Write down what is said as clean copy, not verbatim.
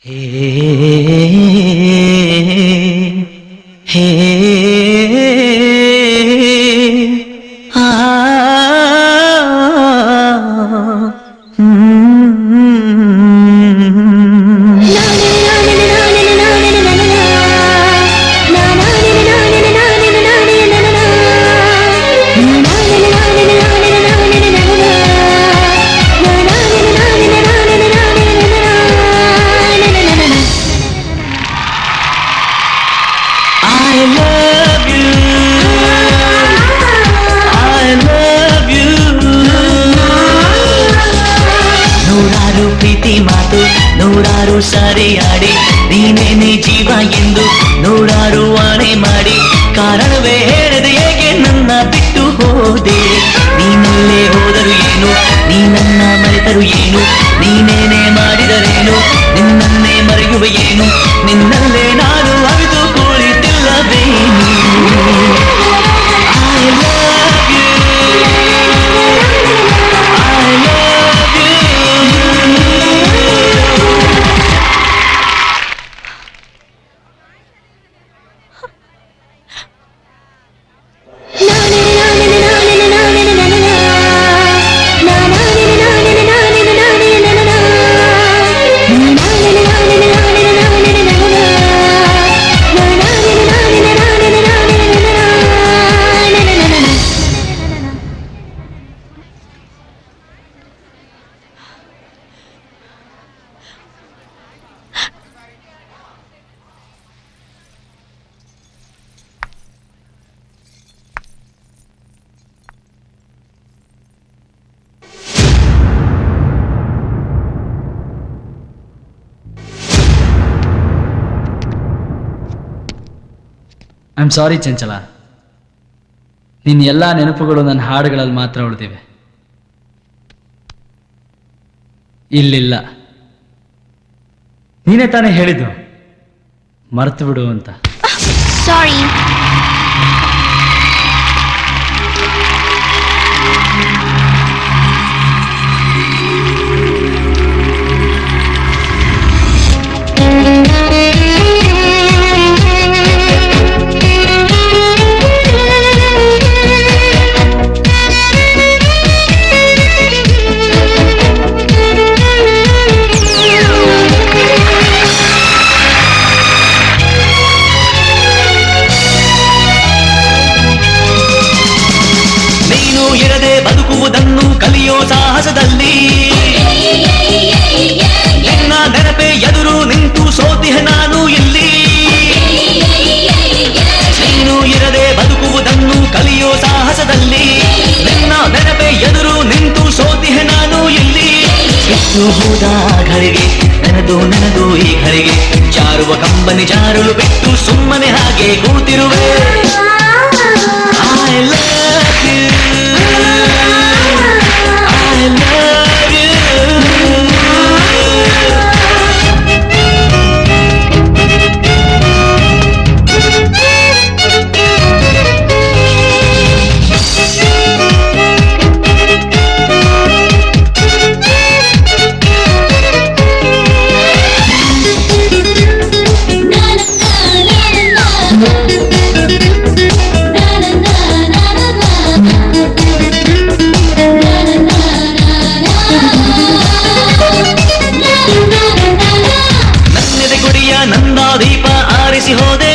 ಹೇ ಹೇ ಆ ಮಾತು ನೂರಾರು ಸಾರಿ ಆಡಿ ನೀನೇನೆ ಜೀವ ಎಂದು ನೂರಾರು ಆಣೆ ಮಾಡಿ ಕಾರಣವೇ ಹೇಳದೆ ಹೇಗೆ ನನ್ನ ಬಿಟ್ಟು ಹೋದೆ. ನೀನಲ್ಲೇ ಹೋದರು ಏನು, ನೀನನ್ನ ಮರೆತರು ಏನು, ನೀನೇನೆ ಮಾಡಿದರೇನು, ನಿನ್ನನ್ನೇ ಮರೆಯುವ ಏನು, ನಿನ್ನಲ್ಲೇ ನಾನು ಅವಿದು ಕುಳಿತಿಲ್ಲವೇನು. I love you, I love you. I am sorry ಚಂಚಲ, ನಿನ್ನ ಎಲ್ಲ ನೆನಪುಗಳು ನನ್ನ ಹಾಡುಗಳಲ್ಲಿ ಮಾತ್ರ ಉಳಿದಿವೆ. ಇಲ್ಲಿಲ್ಲ. ನೀನೇ ತಾನೇ ಹೇಳಿದ್ದು ಮರೆತು ಬಿಡು ಅಂತ. ಸಾರಿ. ಇರದೆ ಬದುಕುವುದನ್ನು ಕಲಿಯೋ ಸಾಹಸದಲ್ಲಿ ನಿನ್ನ ನೆನಪೆ ಎದುರು ನಿಂತು ಸೋತಿಹ ನಾನು ಇಲ್ಲಿ. ನೀನು ಇರದೆ ಬದುಕುವುದನ್ನು ಕಲಿಯೋ ಸಾಹಸದಲ್ಲಿ ನಿನ್ನ ನೆನಪೆ ಎದುರು ನಿಂತು ಸೋತಿಹ ನಾನು ಇಲ್ಲಿ. ಬಿಟ್ಟು ಹೋದ ಘಳಿಗೆ ನೆನೆದು ಈ ಘಳಿಗೆ ಜಾರುವ ಕಂಬನಿ ಜಾರಲು ಬಿಟ್ಟು ಸುಮ್ಮನೆ ಹಾಗೆ ಕೂತಿರುವೆ. I love you, I love you. ನಂದಾ ದೀಪ ಆರಿಸಿ ಹೋದೆ